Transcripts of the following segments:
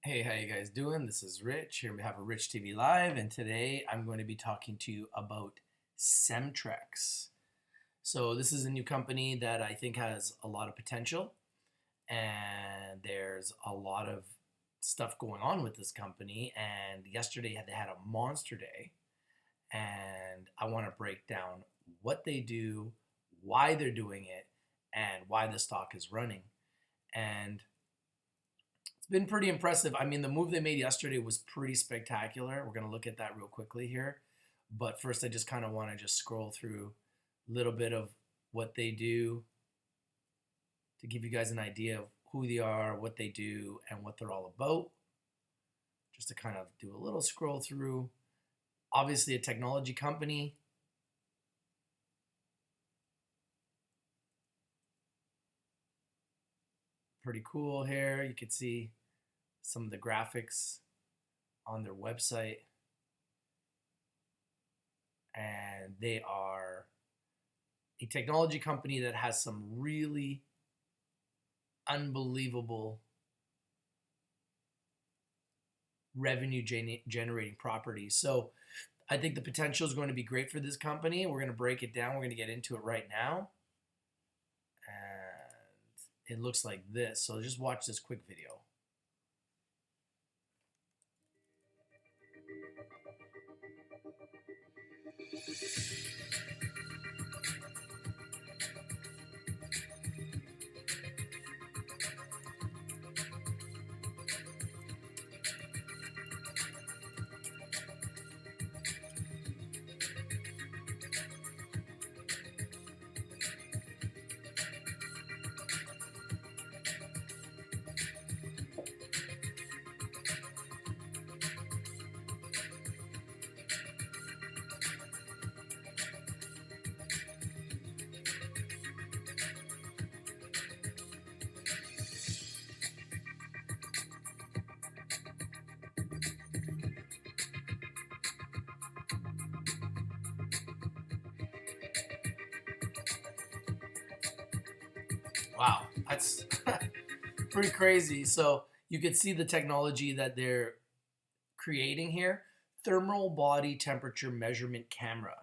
Hey, how you guys doing? This is Rich. Here we have a Rich TV Live, and today I'm going to be talking to you about Cemtrex. So this is a new company that I think has a lot of potential, and there's a lot of stuff going on with this company. And yesterday they had a monster day, and I want to break down what they do, why they're doing it, and why the stock is running. And it's been pretty impressive. I mean, the move they made yesterday was pretty spectacular. We're going to look at that real quickly here. But first, I just kind of want to just scroll through a little bit of what they do to give you guys an idea of who they are, what they do, and what they're all about. Just to kind of do a little scroll through. Obviously, a technology company. Pretty cool here. You can see some of the graphics on their website. And they are a technology company that has some really unbelievable revenue generating properties. So I think the potential is going to be great for this company. We're going to break it down. We're going to get into it right now. And it looks like this. So just watch this quick video. Wow, that's pretty crazy. So you can see the technology that they're creating here. Thermal body temperature measurement camera.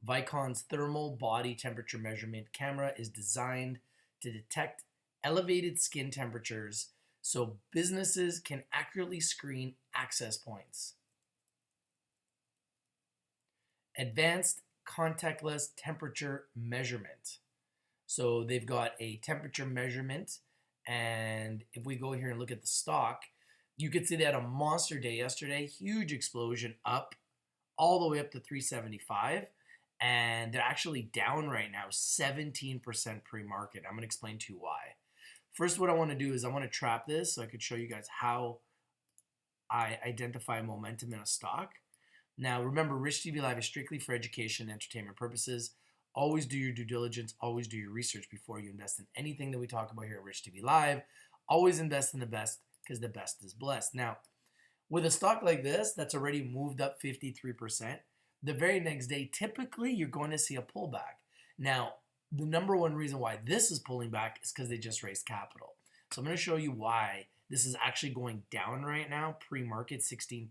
Vicon's thermal body temperature measurement camera is designed to detect elevated skin temperatures so businesses can accurately screen access points. Advanced contactless temperature measurement. So they've got a temperature measurement, and if we go here and look at the stock, you could see they had a monster day yesterday, huge explosion up all the way up to 375, and they're actually down right now 17% pre-market. I'm going to explain to you why. First, what I want to do is I want to trap this so I could show you guys how I identify momentum in a stock. Now, remember, Rich TV Live is strictly for education and entertainment purposes. Always do your due diligence. Always do your research before you invest in anything that we talk about here at Rich TV Live. Always invest in the best because the best is blessed. Now, with a stock like this that's already moved up 53%, the very next day, typically you're going to see a pullback. Now, the number one reason why this is pulling back is because they just raised capital. So I'm going to show you why this is actually going down right now, pre-market 16%.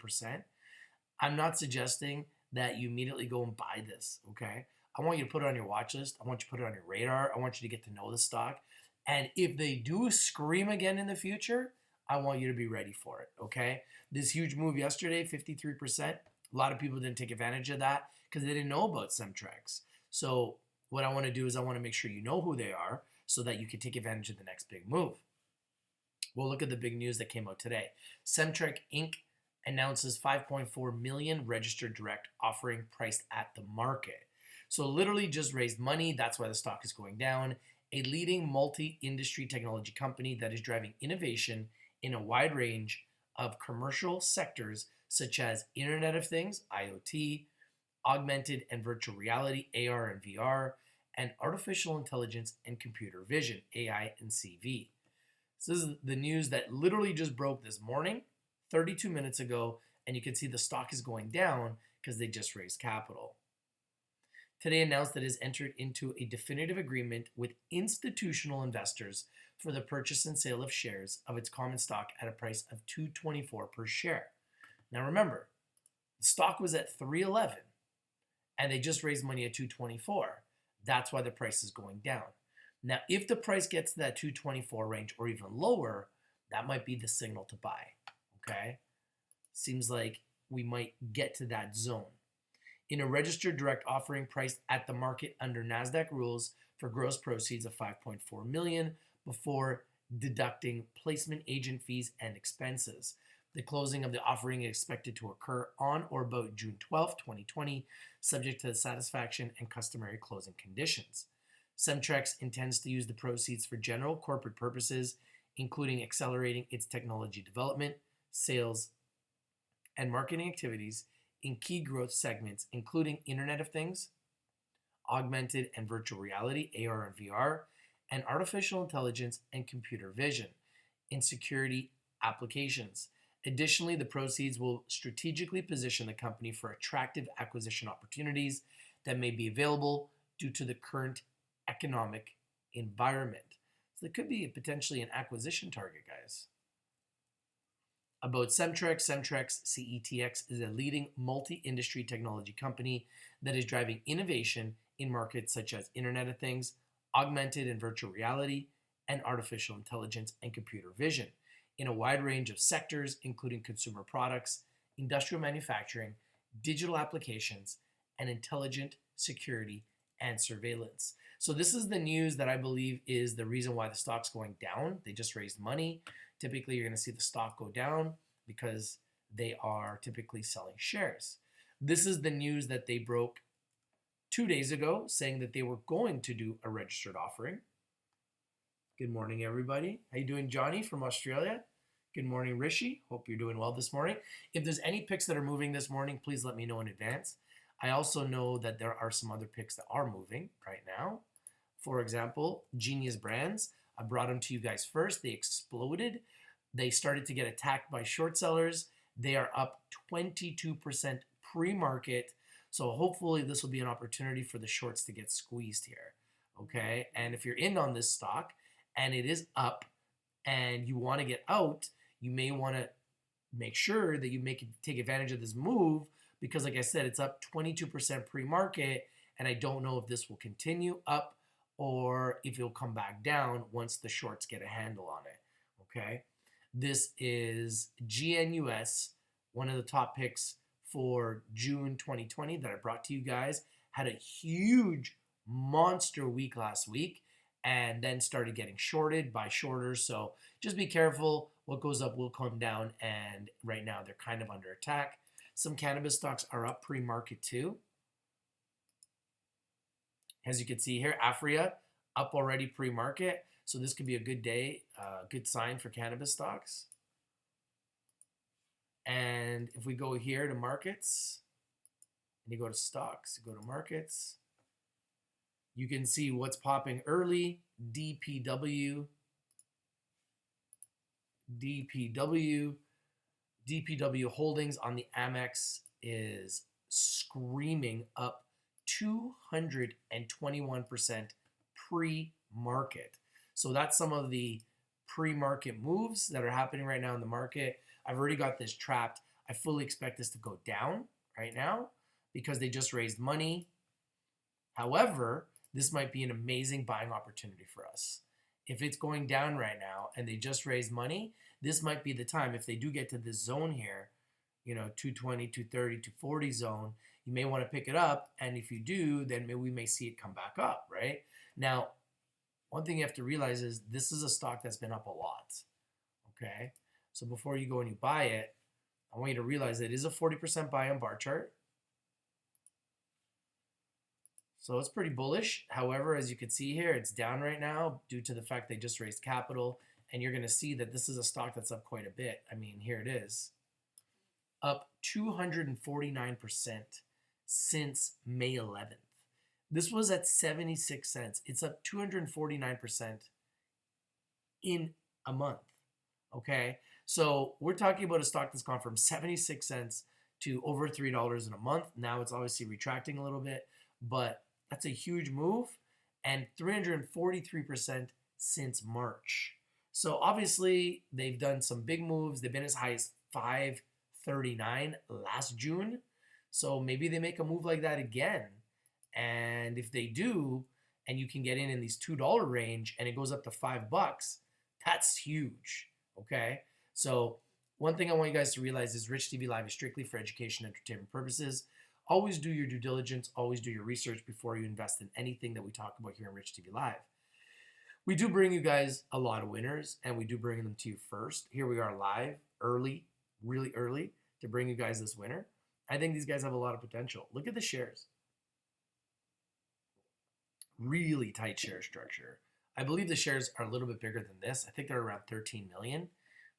I'm not suggesting that you immediately go and buy this, okay? I want you to put it on your watch list. I want you to put it on your radar. I want you to get to know the stock. And if they do scream again in the future, I want you to be ready for it, okay? This huge move yesterday, 53%, a lot of people didn't take advantage of that because they didn't know about Cemtrex. So what I want to do is I want to make sure you know who they are so that you can take advantage of the next big move. We'll look at the big news that came out today. Cemtrex Inc. announces 5.4 million registered direct offering priced at the market. So literally just raised money. That's why the stock is going down. A leading multi-industry technology company that is driving innovation in a wide range of commercial sectors such as Internet of Things, IoT, augmented and virtual reality, AR and VR, and artificial intelligence and computer vision, AI and CV. So this is the news that literally just broke this morning, 32 minutes ago, and you can see the stock is going down because they just raised capital. Today announced that it has entered into a definitive agreement with institutional investors for the purchase and sale of shares of its common stock at a price of $2.24 per share. Now remember, the stock was at $3.11 and they just raised money at $2.24. That's why the price is going down. Now, if the price gets to that $2.24 range or even lower, that might be the signal to buy, okay? Seems like we might get to that zone. In a registered direct offering priced at the market under Nasdaq rules for gross proceeds of $5.4 million before deducting placement agent fees and expenses. The closing of the offering is expected to occur on or about June 12, 2020, subject to the satisfaction and customary closing conditions. Cemtrex intends to use the proceeds for general corporate purposes, including accelerating its technology development, sales, and marketing activities in key growth segments, including Internet of Things, augmented and virtual reality, AR and VR, and artificial intelligence and computer vision in security applications. Additionally, the proceeds will strategically position the company for attractive acquisition opportunities that may be available due to the current economic environment. So it could be potentially an acquisition target, guys. About Cemtrex, Cemtrex CETX is a leading multi-industry technology company that is driving innovation in markets such as Internet of Things, augmented and virtual reality, and artificial intelligence and computer vision in a wide range of sectors, including consumer products, industrial manufacturing, digital applications, and intelligent security and surveillance. So this is the news that I believe is the reason why the stock's going down. They just raised money. Typically, you're going to see the stock go down because they are typically selling shares. This is the news that they broke 2 days ago, saying that they were going to do a registered offering. Good morning, everybody. How you doing, Johnny from Australia? Good morning, Rishi. Hope you're doing well this morning. If there's any picks that are moving this morning, please let me know in advance. I also know that there are some other picks that are moving right now. For example, Genius Brands. I brought them to you guys first. They exploded. They started to get attacked by short sellers. They are up 22% pre-market. So hopefully this will be an opportunity for the shorts to get squeezed here. Okay. And if you're in on this stock and it is up and you want to get out, you may want to make sure that you take advantage of this move because, like I said, it's up 22% pre-market. And I don't know if this will continue up or if it'll come back down once the shorts get a handle on it, okay? This is GNUS, one of the top picks for June 2020 that I brought to you guys. Had a huge monster week last week and then started getting shorted by shorters. So just be careful. What goes up will come down, and right now they're kind of under attack. Some cannabis stocks are up pre-market too. As you can see here, Afria up already pre-market. So this could be a good day, good sign for cannabis stocks. And if we go here to markets, and you go to stocks, you go to markets, you can see what's popping early. DPW Holdings on the Amex is screaming up 221% pre-market. So that's some of the pre-market moves that are happening right now in the market. I've already got this trapped. I fully expect this to go down right now because they just raised money. However, this might be an amazing buying opportunity for us. If it's going down right now and they just raised money, this might be the time. If they do get to this zone here, 220, 230, 240 zone, you may want to pick it up. And if you do, then we may see it come back up, right? Now, one thing you have to realize is this is a stock that's been up a lot, okay? So before you go and you buy it, I want you to realize that it is a 40% buy on bar chart. So it's pretty bullish. However, as you can see here, it's down right now due to the fact they just raised capital. And you're going to see that this is a stock that's up quite a bit. I mean, here it is. Up 249% since May 11th. This was at 76 cents. It's up 249% in a month. Okay? So we're talking about a stock that's gone from 76 cents to over $3 in a month. Now it's obviously retracting a little bit, but that's a huge move. And 343% since March. So obviously they've done some big moves. They've been as high as 539 last June. So maybe they make a move like that again. And if they do, and you can get in these $2 range and it goes up to $5, that's huge. Okay. So one thing I want you guys to realize is Rich TV Live is strictly for education and entertainment purposes. Always do your due diligence. Always do your research before you invest in anything that we talk about here on Rich TV Live. We do bring you guys a lot of winners, and we do bring them to you first. Here we are live, early, really early, to bring you guys this winner. I think these guys have a lot of potential. Look at the shares. Really tight share structure. I believe the shares are a little bit bigger than this. I think they're around 13 million.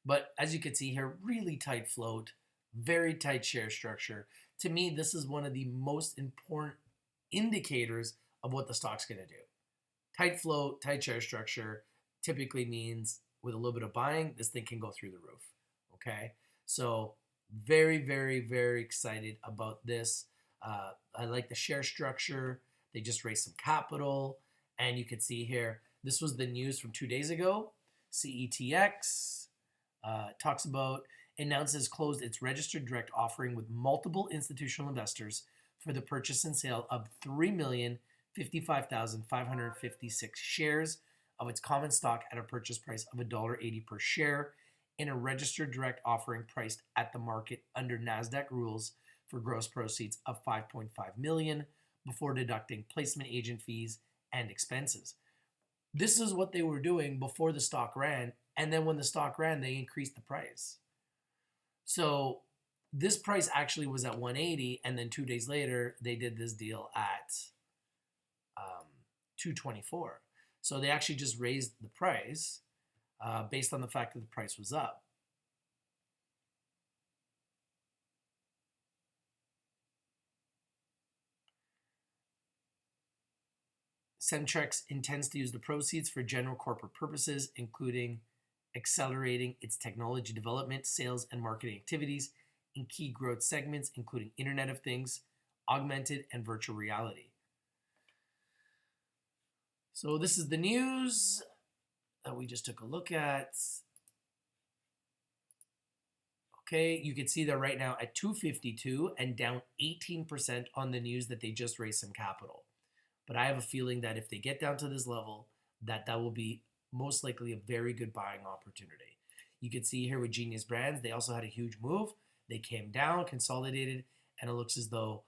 But as you can see here, really tight float, very tight share structure. To me, this is one of the most important indicators of what the stock's going to do. Tight float, tight share structure typically means with a little bit of buying, this thing can go through the roof. Okay, so very, very, very excited about this. I like the share structure. They just raised some capital, and you can see here, this was the news from 2 days ago. CETX talks about, announces closed its registered direct offering with multiple institutional investors for the purchase and sale of 3,055,556 shares of its common stock at a purchase price of $1.80 per share in a registered direct offering priced at the market under Nasdaq rules for gross proceeds of $5.5 million before deducting placement agent fees and expenses. This is what they were doing before the stock ran, and then when the stock ran, they increased the price. So this price actually was at 180, and then 2 days later, they did this deal at 224. So they actually just raised the price based on the fact that the price was up. Cemtrex intends to use the proceeds for general corporate purposes, including accelerating its technology development, sales, and marketing activities in key growth segments, including Internet of Things, augmented, and virtual reality. So this is the news that we just took a look at. Okay, you can see that right now at 252 and down 18% on the news that they just raised some capital. But I have a feeling that if they get down to this level, that will be most likely a very good buying opportunity. You can see here with Genius Brands, they also had a huge move. They came down, consolidated, and it looks as though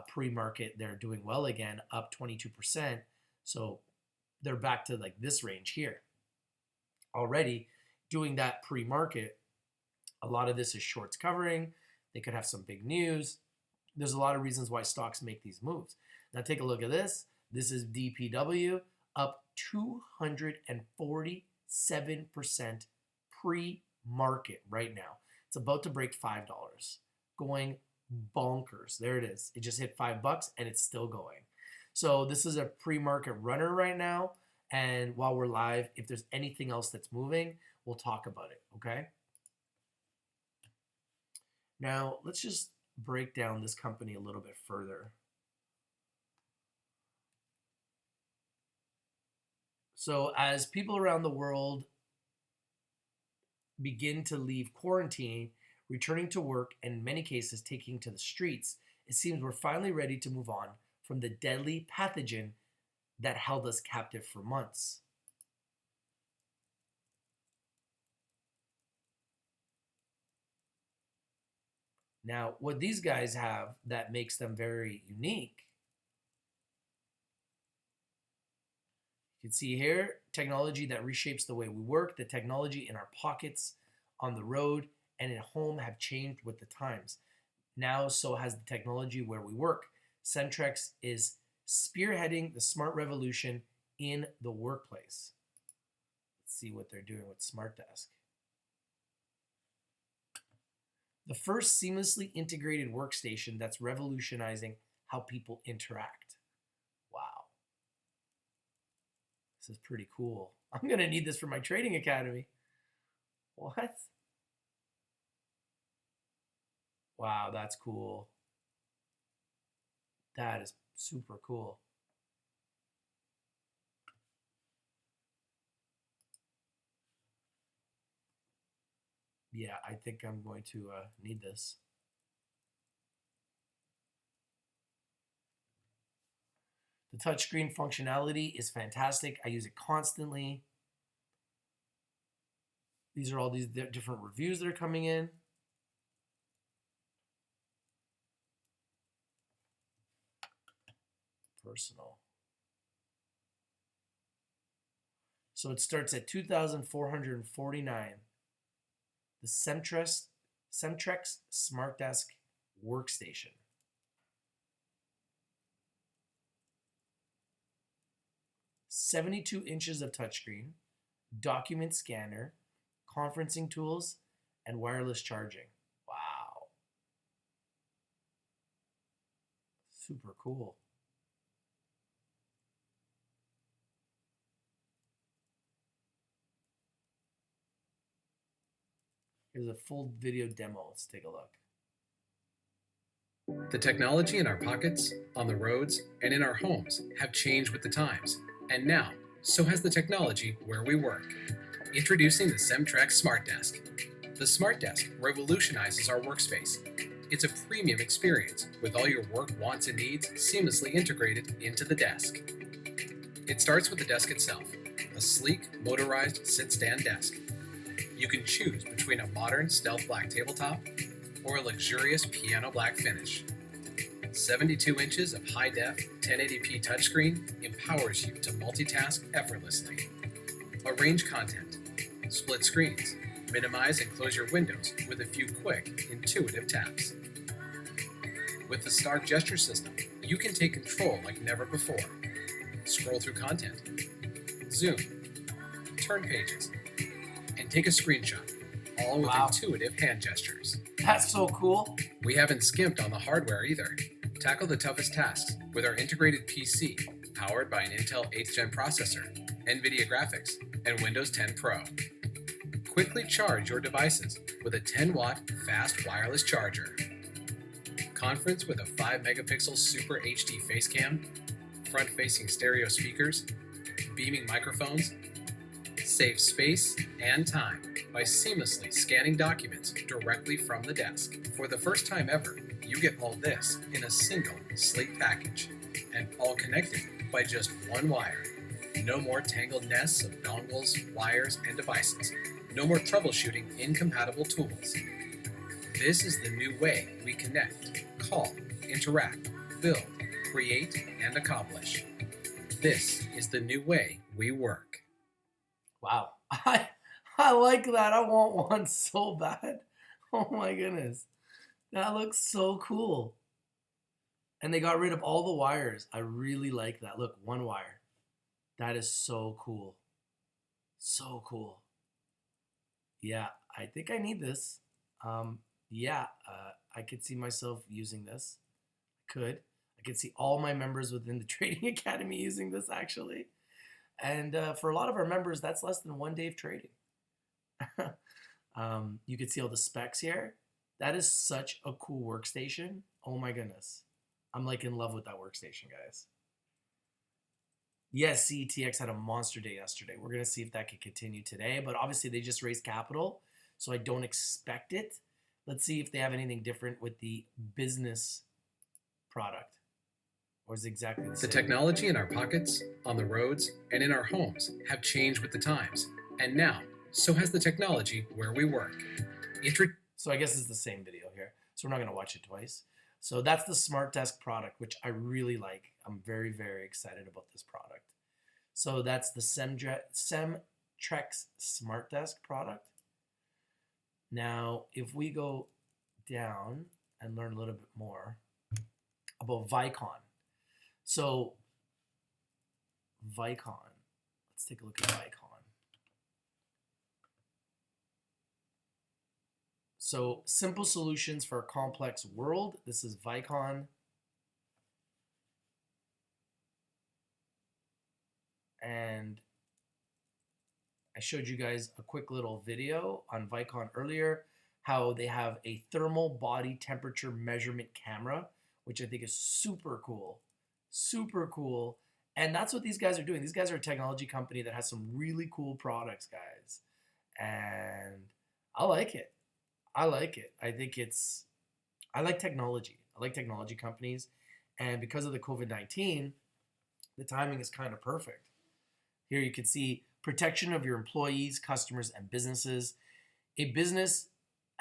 pre-market, they're doing well again, up 22%. So they're back to like this range here. Already doing that pre-market, a lot of this is shorts covering. They could have some big news. There's a lot of reasons why stocks make these moves. Now take a look at this. This is DPW, up 247% pre-market right now. It's about to break $5, going bonkers. There it is. It just hit $5 and it's still going. So this is a pre-market runner right now. And while we're live, if there's anything else that's moving, we'll talk about it, okay? Now, let's just break down this company a little bit further. So as people around the world begin to leave quarantine, returning to work, and in many cases taking to the streets, it seems we're finally ready to move on from the deadly pathogen that held us captive for months. Now, what these guys have that makes them very unique, you can see here, technology that reshapes the way we work, the technology in our pockets, on the road, and at home have changed with the times. Now, so has the technology where we work. Cemtrex is spearheading the smart revolution in the workplace. Let's see what they're doing with SmartDesk. The first seamlessly integrated workstation that's revolutionizing how people interact. Wow. This is pretty cool. I'm going to need this for my trading academy. What? Wow, that's cool. That is super cool. Yeah, I think I'm going to need this. The touchscreen functionality is fantastic. I use it constantly. These are all these different reviews that are coming in. Personal. So it starts at $2,449. The Cemtrex SmartDesk workstation. "72 inches of touchscreen, document scanner, conferencing tools, and wireless charging." Wow. Super cool. Here's a full video demo. Let's take a look. The technology in our pockets, on the roads, and in our homes have changed with the times. And now, so has the technology where we work. Introducing the Cemtrex SmartDesk. The SmartDesk revolutionizes our workspace. It's a premium experience with all your work wants and needs seamlessly integrated into the desk. It starts with the desk itself, a sleek, motorized sit-stand desk. You can choose between a modern stealth black tabletop or a luxurious piano black finish. 72 inches of high-def 1080p touchscreen empowers you to multitask effortlessly. Arrange content, split screens, minimize and close your windows with a few quick, intuitive taps. With the Start gesture system, you can take control like never before. Scroll through content, zoom, turn pages, and take a screenshot, all with intuitive hand gestures. That's so cool. We haven't skimped on the hardware either. Tackle the toughest tasks with our integrated PC, powered by an Intel 8th Gen processor, NVIDIA graphics, and Windows 10 Pro. Quickly charge your devices with a 10-watt fast wireless charger. Conference with a 5-megapixel Super HD face cam, front-facing stereo speakers, beaming microphones. Save space and time by seamlessly scanning documents directly from the desk. For the first time ever, you get all this in a single, sleek package, and all connected by just one wire. No more tangled nests of dongles, wires, and devices. No more troubleshooting incompatible tools. This is the new way we connect, call, interact, build, create, and accomplish. This is the new way we work. Wow. I like that. I want one so bad. Oh my goodness. That looks so cool. And they got rid of all the wires. I really like that. Look, one wire. That is so cool. So cool. Yeah, I think I need this. I could see myself using this. I could see all my members within the Trading Academy using this actually. And for a lot of our members, that's less than 1 day of trading. You can see all the specs here. That is such a cool workstation. Oh my goodness. I'm like in love with that workstation, guys. Yes, CETX had a monster day yesterday. We're going to see if that can continue today. But obviously, they just raised capital, so I don't expect it. Let's see if they have anything different with the business product. Or is it exactly the same? The technology in our pockets, on the roads, and in our homes have changed with the times. And now, so has the technology where we work. So I guess it's the same video here. So we're not going to watch it twice. So that's the SmartDesk product, which I really like. I'm very, very excited about this product. So that's the Cemtrex SmartDesk product. Now, if we go down and learn a little bit more about Vicon. So Vicon, let's take a look at Vicon. So simple solutions for a complex world. This is Vicon. And I showed you guys a quick little video on Vicon earlier, how they have a thermal body temperature measurement camera, which I think is super cool. Super cool. And that's what these guys are doing. These guys are a technology company that has some really cool products, guys. And I like it. I like it. I like technology. I like technology companies. And because of the COVID-19, the timing is kind of perfect. Here you can see protection of your employees, customers, and businesses. A business,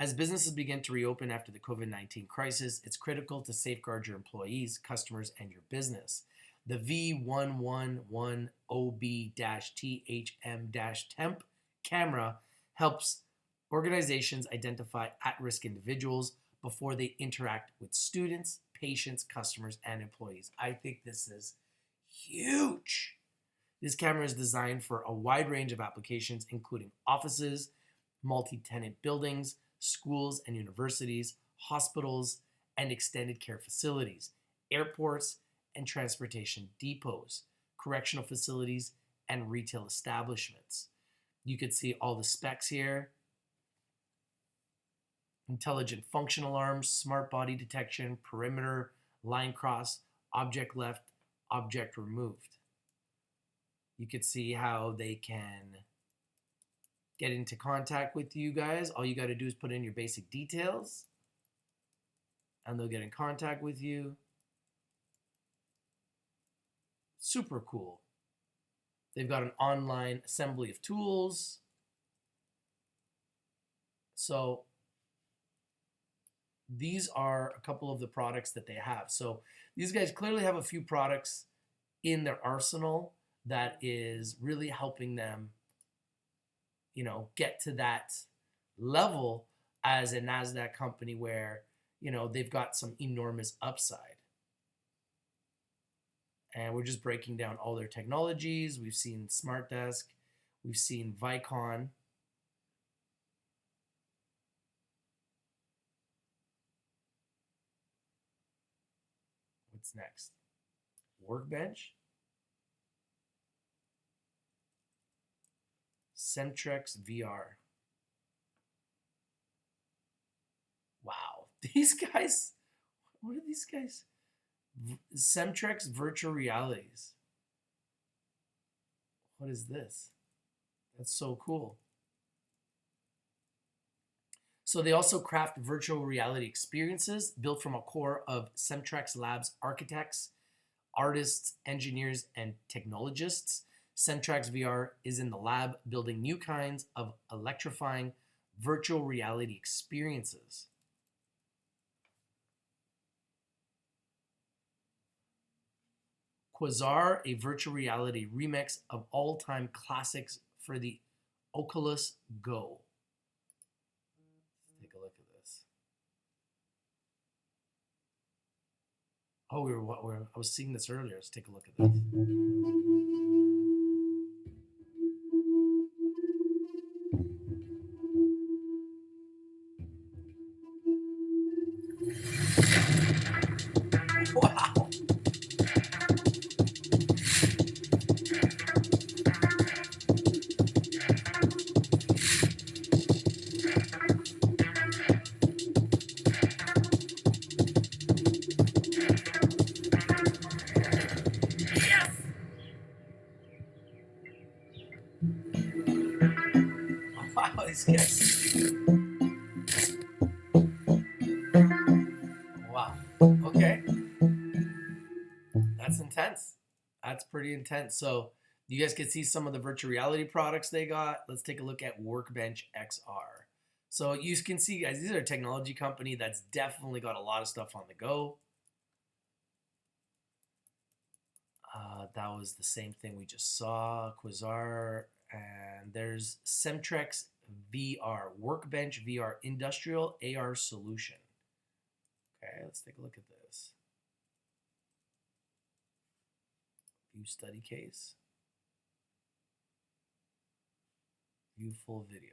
as businesses begin to reopen after the COVID-19 crisis, it's critical to safeguard your employees, customers, and your business. The V111OB-THM-temp camera helps organizations identify at-risk individuals before they interact with students, patients, customers, and employees. I think this is huge. This camera is designed for a wide range of applications, including offices, multi-tenant buildings, schools and universities, hospitals, and extended care facilities, airports and transportation depots, correctional facilities, and retail establishments. You could see all the specs here. Intelligent function alarms, smart body detection, perimeter, line cross, object left, object removed. You could see how they can get into contact with you guys. All you got to do is put in your basic details and they'll get in contact with you. Super cool. They've got an online assembly of tools. So these are a couple of the products that they have. So these guys clearly have a few products in their arsenal that is really helping them, get to that level as a Nasdaq company where, they've got some enormous upside. And we're just breaking down all their technologies. We've seen SmartDesk. We've seen Vicon. What's next? Workbench. Cemtrex VR. Wow. These guys, what are these guys? Cemtrex virtual realities. What is this? That's so cool. So they also craft virtual reality experiences built from a core of Cemtrex Labs architects, artists, engineers, and technologists. Cemtrex VR is in the lab building new kinds of electrifying virtual reality experiences. Quasar, a virtual reality remix of all-time classics for the Oculus Go. Let's take a look at this. Oh, I was seeing this earlier. Let's take a look at this. Wow. Wow, these guys. Wow. Okay. That's intense. That's pretty intense. So you guys can see some of the virtual reality products they got. Let's take a look at Workbench XR. So you can see, guys, these are a technology company that's definitely got a lot of stuff on the go. That was the same thing we just saw, Quasar, and there's Cemtrex VR, Workbench VR Industrial AR Solution. Okay, let's take a look at this. View study case. View full video.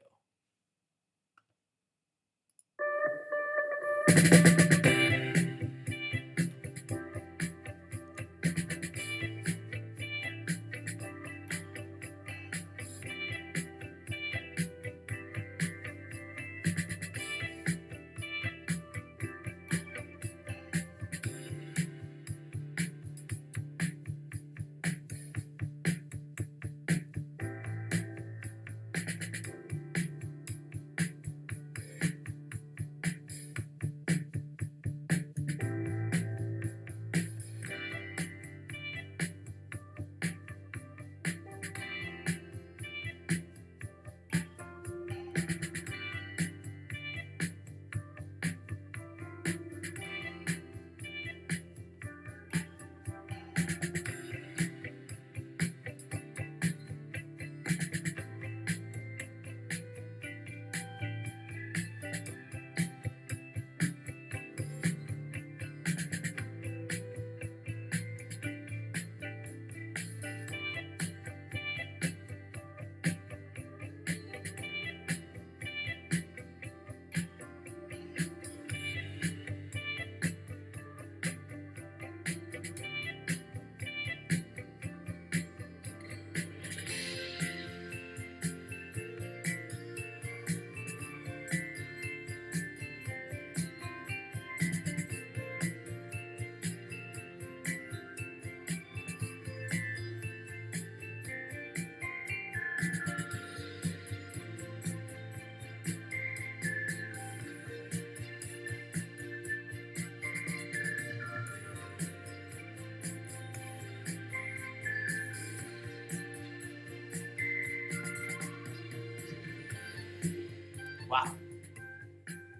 Wow,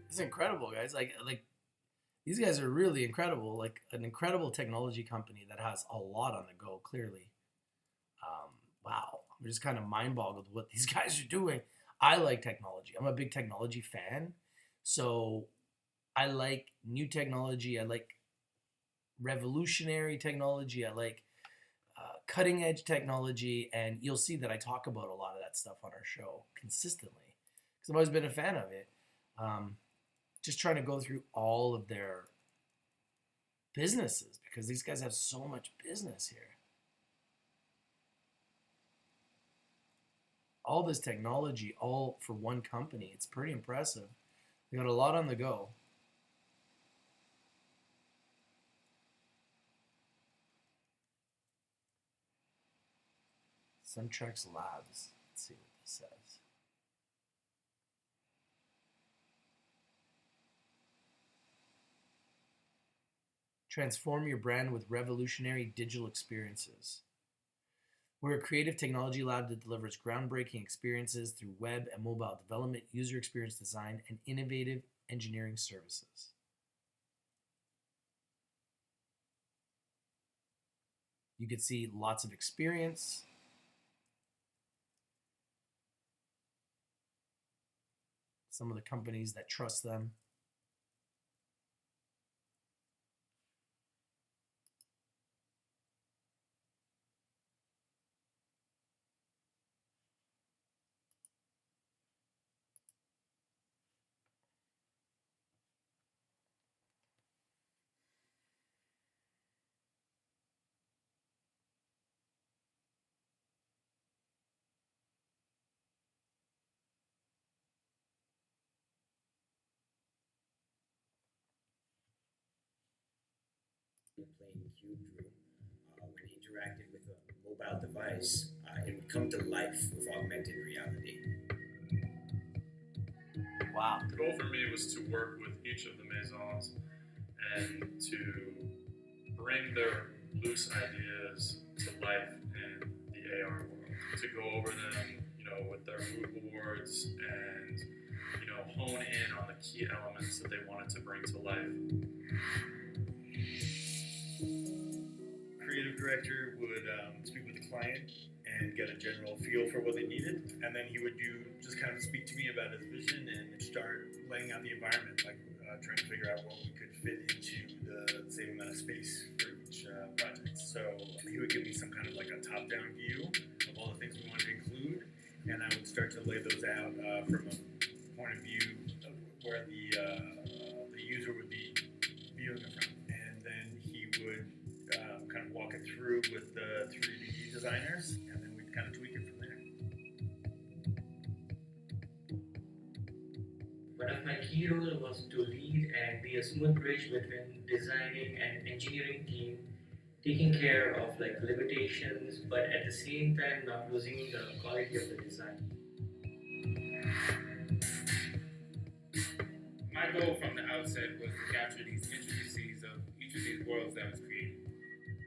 it's incredible, guys. Like these guys are really incredible. Like an incredible technology company that has a lot on the go. Clearly, wow, I'm just kind of mind boggled with what these guys are doing. I like technology. I'm a big technology fan, so I like new technology. I like revolutionary technology. I like cutting edge technology, and you'll see that I talk about a lot of that stuff on our show consistently because I've always been a fan of it. Just trying to go through all of their businesses because these guys have so much business here. All this technology, all for one company. It's pretty impressive. They got a lot on the go. Cemtrex Labs. Let's see what this says. Transform your brand with revolutionary digital experiences. We're a creative technology lab that delivers groundbreaking experiences through web and mobile development, user experience design, and innovative engineering services. You can see lots of experience. Some of the companies that trust them. Playing cube drew, when interacted with a mobile device, it would come to life with augmented reality. Wow. The goal for me was to work with each of the maisons and to bring their loose ideas to life in the AR world. To go over them, with their mood boards and, hone in on the key elements that they wanted to bring to life. Creative director would speak with the client and get a general feel for what they needed, and then he would just kind of speak to me about his vision and start laying out the environment, like trying to figure out what we could fit into the same amount of space for each project. So he would give me some kind of like a top-down view of all the things we wanted to include, and I would start to lay those out from a point of view of where the user would be viewing it from, and then he would kind of walk it through with the 3D designers, and then we'd kind of tweak it from there. One of my key roles was to lead and be a smooth bridge between designing and engineering team, taking care of limitations, but at the same time not losing the quality of the design. My goal from the outset was to capture these intricacies of each of these worlds that was created.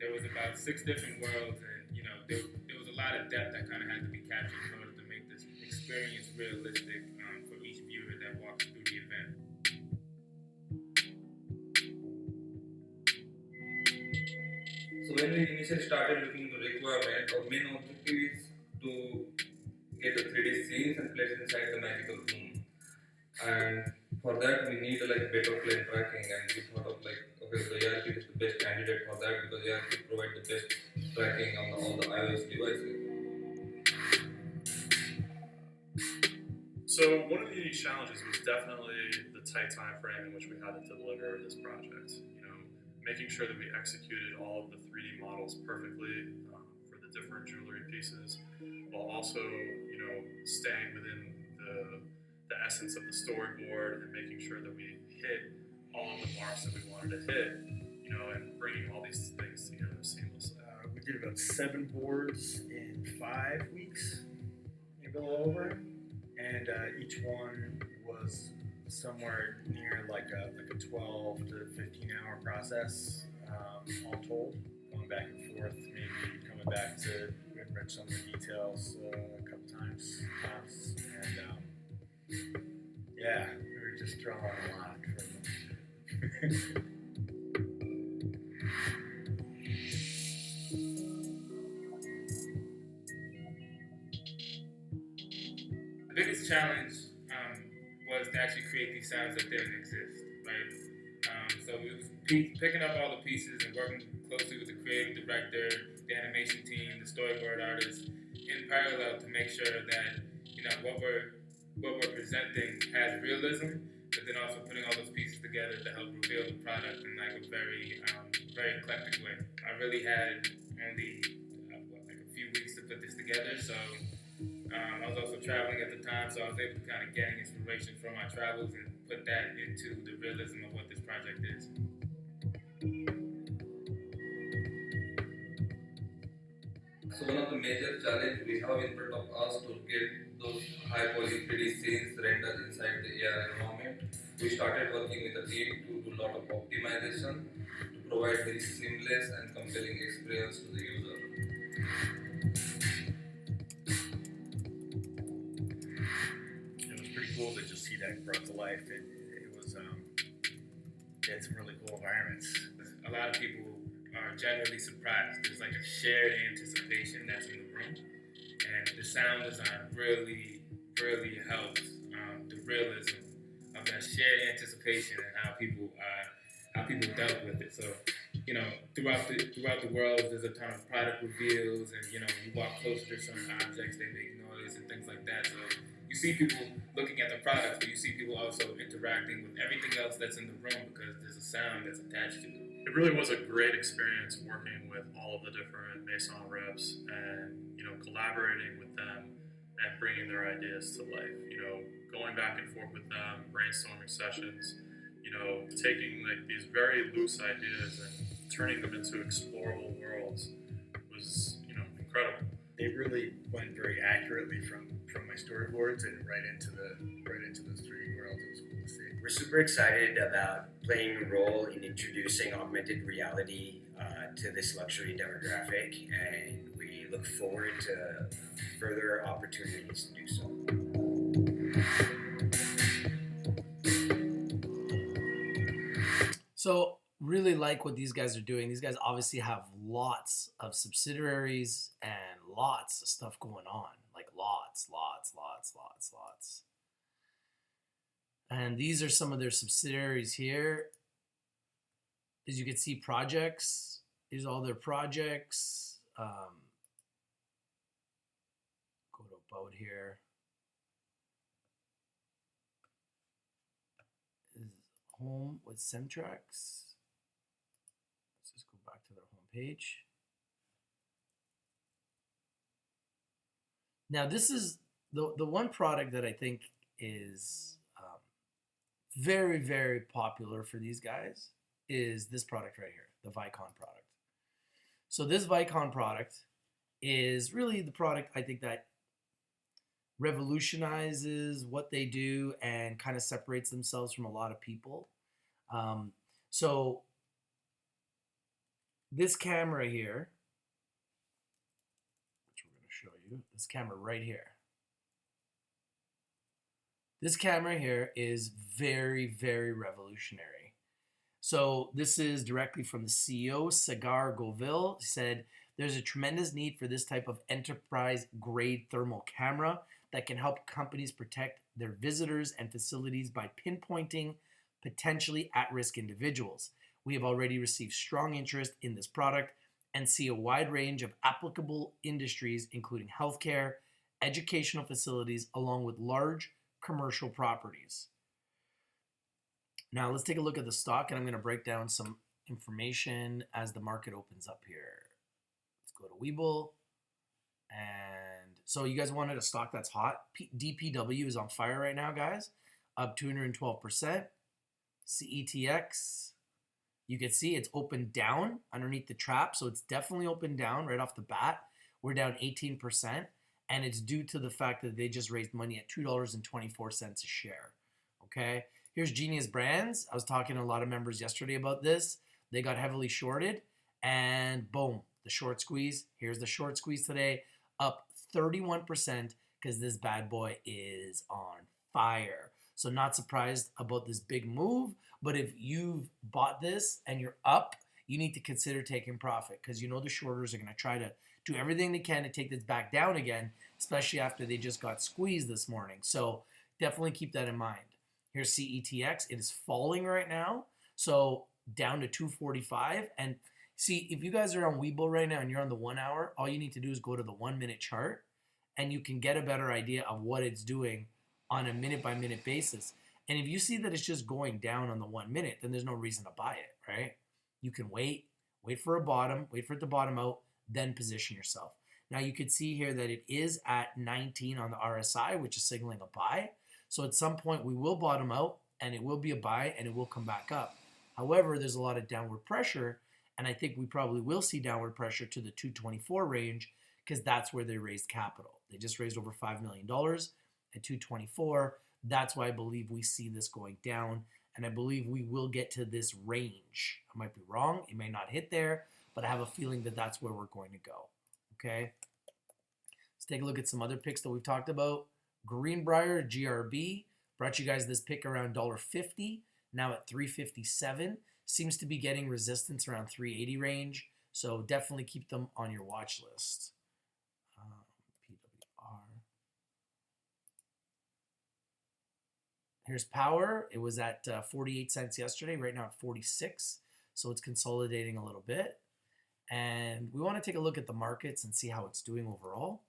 There was about 6 different worlds, and there was a lot of depth that kind of had to be captured in order to make this experience realistic for each viewer that walks through the event. So when we initially started looking into requirement, our main objective is to get the 3D scenes and place it inside the magical room. And for that we need better plane tracking, and we thought of okay, the ARP is the best candidate for that because ARP provide the best tracking on all the iOS devices. So one of the unique challenges was definitely the tight time frame in which we had to deliver this project. Making sure that we executed all of the 3D models perfectly for the different jewelry pieces, while also, staying within the essence of the storyboard and making sure that we hit all of the marks that we wanted to hit, and bringing all these things together seamlessly. We did about 7 boards in 5 weeks, maybe a little over, and each one was somewhere near like a 12 to 15 hour process, all told, going back and forth, maybe coming back to enrich some of the details a couple times, and just throw out a lot for them. The biggest challenge was to actually create these sounds that didn't exist, right? So it was picking up all the pieces and working closely with the creative director, the animation team, the storyboard artists, in parallel to make sure that what we're presenting has realism, but then also putting all those pieces together to help reveal the product in like a very very eclectic way. I really had only like a few weeks to put this together, so. I was also traveling at the time, so I was able to kind of gain inspiration from my travels and put that into the realism of what this project is. So one of the major challenges we have in front of us to get those high quality 3D scenes rendered inside the AR environment, we started working with a team to do a lot of optimization to provide very seamless and compelling experience to the user. Cool to just see that brought to life. It was had some really cool environments. A lot of people are generally surprised. There's like a shared anticipation that's in the room, and the sound design really helps the realism of that shared anticipation and how people dealt with it. So throughout the world, there's a ton of product reveals, and you walk closer to some objects, they make noise and things like that. So you see people looking at the products, but you see people also interacting with everything else that's in the room because there's a sound that's attached to it. It really was a great experience working with all of the different Maison reps and collaborating with them and bringing their ideas to life. Going back and forth with them, brainstorming sessions. Taking like these very loose ideas and turning them into explorable worlds was incredible. It really went very accurately from my storyboards and right into those 3D worlds. It was cool to see. We're super excited about playing a role in introducing augmented reality to this luxury demographic, and we look forward to further opportunities to do so. So really like what these guys are doing. These guys obviously have lots of subsidiaries and lots of stuff going on. Like lots. And these are some of their subsidiaries here. As you can see, projects. These are all their projects. Go to about here. This is home with Cemtrex. Let's just go back to their home page. Now, this is the one product that I think is very, very popular for these guys is this product right here, the Vicon product. So this Vicon product is really the product I think that revolutionizes what they do and kind of separates themselves from a lot of people. So this camera here, which we're going to show you, this camera right here. This camera here is very, very revolutionary. So this is directly from the CEO, Sagar Govil. He said, there's a tremendous need for this type of enterprise-grade thermal camera that can help companies protect their visitors and facilities by pinpointing potentially at-risk individuals. We have already received strong interest in this product and see a wide range of applicable industries, including healthcare, educational facilities, along with large commercial properties. Now let's take a look at the stock, and I'm going to break down some information as the market opens up here. Let's go to Weeble. And so you guys wanted a stock that's hot. DPW is on fire right now, guys. Up 212%. CETX, you can see it's opened down underneath the trap. So it's definitely opened down right off the bat. We're down 18%. And it's due to the fact that they just raised money at $2.24 a share. Okay. Here's Genius Brands. I was talking to a lot of members yesterday about this. They got heavily shorted. And boom, the short squeeze. Here's the short squeeze today. Up 31% because this bad boy is on fire. So not surprised about this big move, but if you've bought this and you're up, you need to consider taking profit because you know the shorters are going to try to do everything they can to take this back down again, especially after they just got squeezed this morning. So definitely keep that in mind. Here's CETX. It is falling right now, so down to 245. And see, if you guys are on Webull right now and you're on the 1 hour, all you need to do is go to the 1 minute chart and you can get a better idea of what it's doing on a minute by minute basis. And if you see that it's just going down on the 1 minute, then there's no reason to buy it, right? You can wait for a bottom, wait for it to bottom out, then position yourself. Now you could see here that it is at 19 on the RSI, which is signaling a buy. So at some point we will bottom out and it will be a buy and it will come back up. However, there's a lot of downward pressure, and I think we probably will see downward pressure to the 224 range because that's where they raised capital. They just raised over $5 million at 224. That's why I believe we see this going down, and I believe we will get to this range. I might be wrong. It may not hit there, but I have a feeling that that's where we're going to go. Okay? Let's take a look at some other picks that we've talked about. Greenbrier, GRB, brought you guys this pick around $1.50, now at $3.57. Seems to be getting resistance around 380 range, so definitely keep them on your watch list. PWR. Here's Power. It was at 48 cents yesterday, right now at 46, so it's consolidating a little bit. And we want to take a look at the markets and see how it's doing overall.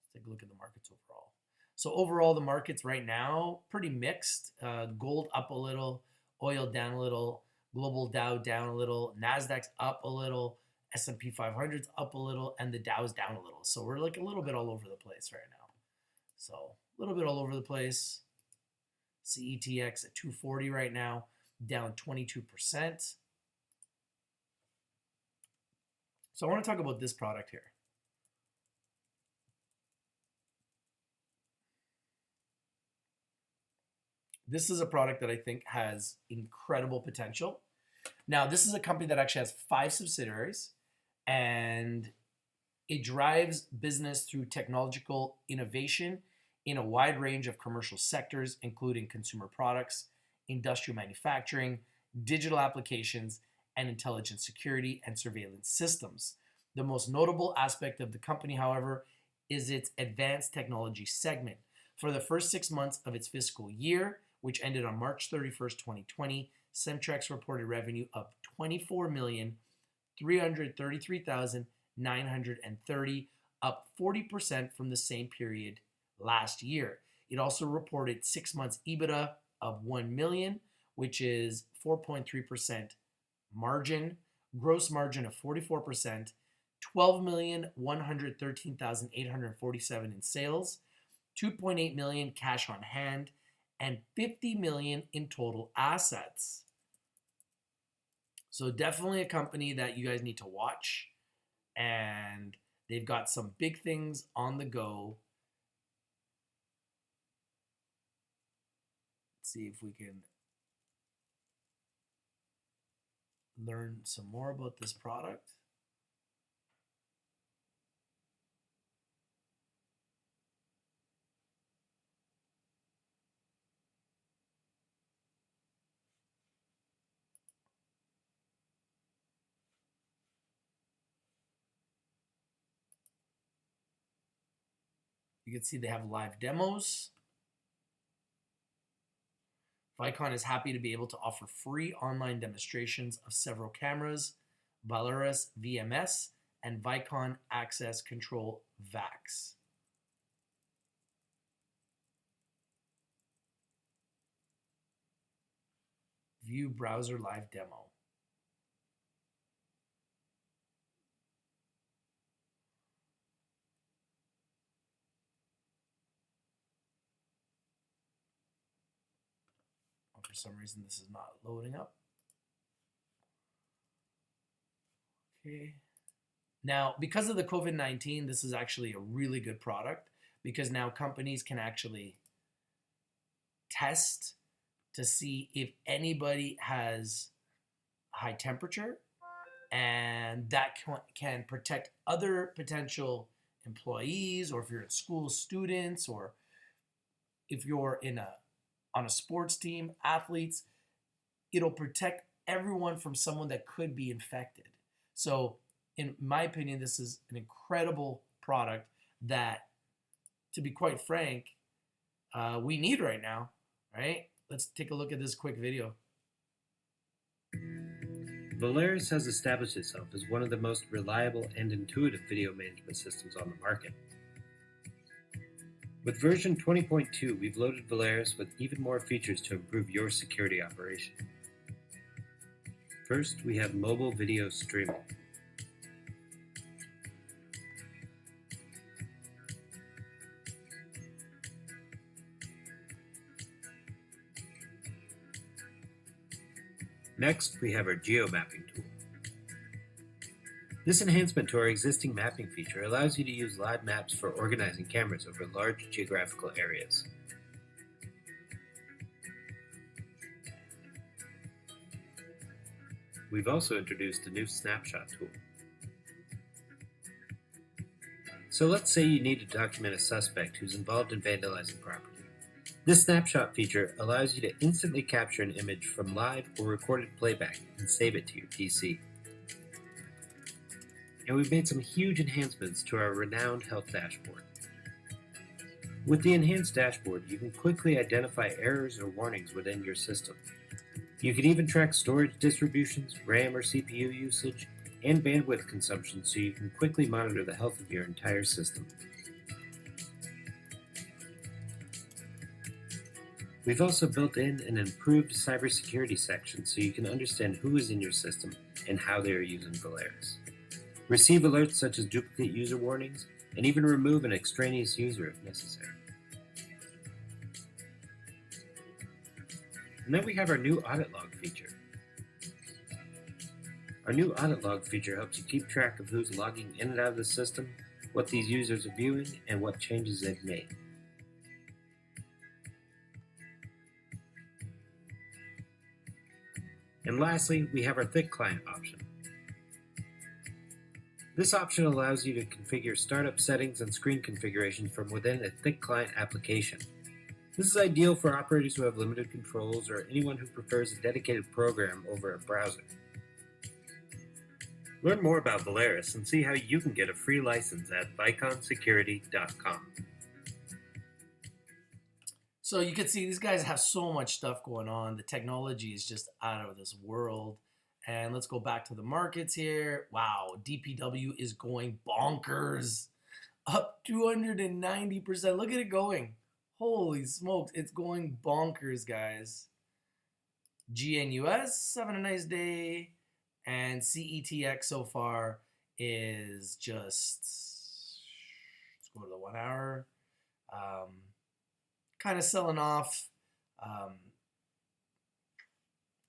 Let's take a look at the markets overall. So overall, the markets right now, pretty mixed. Gold up a little, oil down a little, global Dow down a little, Nasdaq's up a little, S&P 500's up a little, and the Dow's down a little. So we're like a little bit all over the place right now. So a little bit all over the place. CETX at 240 right now, down 22%. So I want to talk about this product here. This is a product that I think has incredible potential. Now, this is a company that actually has 5 subsidiaries, and it drives business through technological innovation in a wide range of commercial sectors, including consumer products, industrial manufacturing, digital applications, and intelligent security and surveillance systems. The most notable aspect of the company, however, is its advanced technology segment. For the first 6 months of its fiscal year, which ended on March 31st, 2020, Cemtrex reported revenue of $24,333,930, up 40% from the same period last year. It also reported 6 months EBITDA of $1 million, which is 4.3% margin, gross margin of 44%, $12,113,847 in sales, $2.8 million cash on hand, and $50 million in total assets. So definitely a company that you guys need to watch, and they've got some big things on the go. Let's see if we can learn some more about this product. You can see they have live demos. Vicon is happy to be able to offer free online demonstrations of several cameras, Valorus VMS, and Vicon Access Control VAX. View browser live demo. For some reason, this is not loading up. Okay. Now, because of the COVID-19, this is actually a really good product because now companies can actually test to see if anybody has high temperature, and that can protect other potential employees, or if you're in school students, or if you're in a on a sports team, athletes. It'll protect everyone from someone that could be infected. So, in my opinion, this is an incredible product that, to be quite frank, we need right now, right? Let's take a look at this quick video. Volaris has established itself as one of the most reliable and intuitive video management systems on the market. With version 20.2, we've loaded Volaris with even more features to improve your security operation. First, we have mobile video streaming. Next, we have our geo-mapping tool. This enhancement to our existing mapping feature allows you to use live maps for organizing cameras over large geographical areas. We've also introduced a new snapshot tool. So let's say you need to document a suspect who's involved in vandalizing property. This snapshot feature allows you to instantly capture an image from live or recorded playback and save it to your PC. And we've made some huge enhancements to our renowned health dashboard. With the enhanced dashboard, you can quickly identify errors or warnings within your system. You can even track storage distributions, RAM or CPU usage, and bandwidth consumption so you can quickly monitor the health of your entire system. We've also built in an improved cybersecurity section so you can understand who is in your system and how they are using Volaris. Receive alerts such as duplicate user warnings, and even remove an extraneous user if necessary. And then we have our new audit log feature. Our new audit log feature helps you keep track of who's logging in and out of the system, what these users are viewing, and what changes they've made. And lastly, we have our Thick Client option. This option allows you to configure startup settings and screen configuration from within a Thick Client application. This is ideal for operators who have limited controls or anyone who prefers a dedicated program over a browser. Learn more about Volaris and see how you can get a free license at viconsecurity.com. So you can see these guys have so much stuff going on. The technology is just out of this world. And let's go back to the markets here. Wow, DPW is going bonkers. Up 290%. Look at it going. Holy smokes, it's going bonkers, guys. GNUS having a nice day. And CETX so far is just, let's go to the 1 hour. Kind of selling off. Let's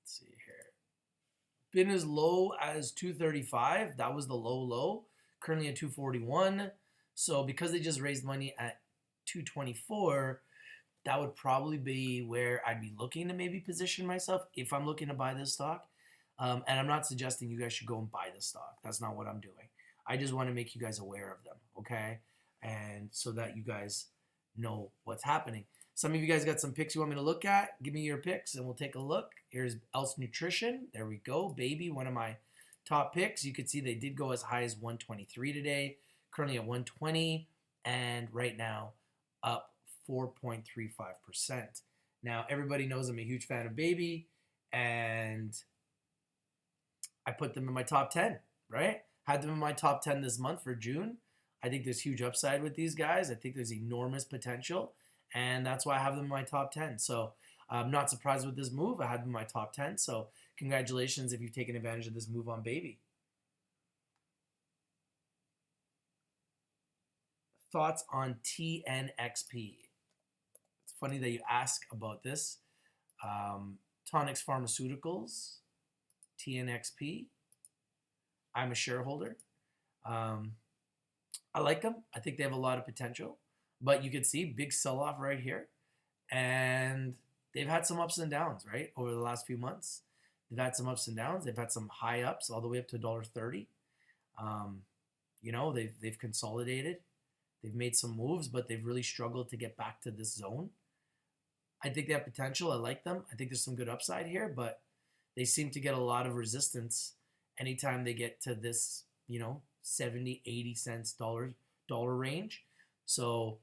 see here. Been as low as 235. That was the low. Currently at 241. So because they just raised money at 224, that would probably be where I'd be looking to maybe position myself if I'm looking to buy this stock. And I'm not suggesting you guys should go and buy this stock. That's not what I'm doing. I just want to make you guys aware of them, okay? And so that you guys know what's happening. Some of you guys got some picks you want me to look at. Give me your picks and we'll take a look. Here's Else Nutrition. There we go, baby. One of my top picks. You could see they did go as high as 123 today. Currently at 120. And right now up 4.35%. Now, everybody knows I'm a huge fan of Baby. And I put them in my top 10, right? Had them in my top 10 this month for June. I think there's huge upside with these guys. I think there's enormous potential. And that's why I have them in my top 10. So I'm not surprised with this move. I had them in my top 10. So congratulations if you've taken advantage of this move on Baby. Thoughts on TNXP? It's funny that you ask about this. Tonix Pharmaceuticals, TNXP. I'm a shareholder. I like them. I think they have a lot of potential. But you can see big sell-off right here. And they've had some ups and downs, right? Over the last few months. They've had some ups and downs. They've had some high ups all the way up to $1.30. You know, they've consolidated. They've made some moves, but they've really struggled to get back to this zone. I think they have potential. I like them. I think there's some good upside here, but they seem to get a lot of resistance anytime they get to this, 70, 80 cents, dollar range. So,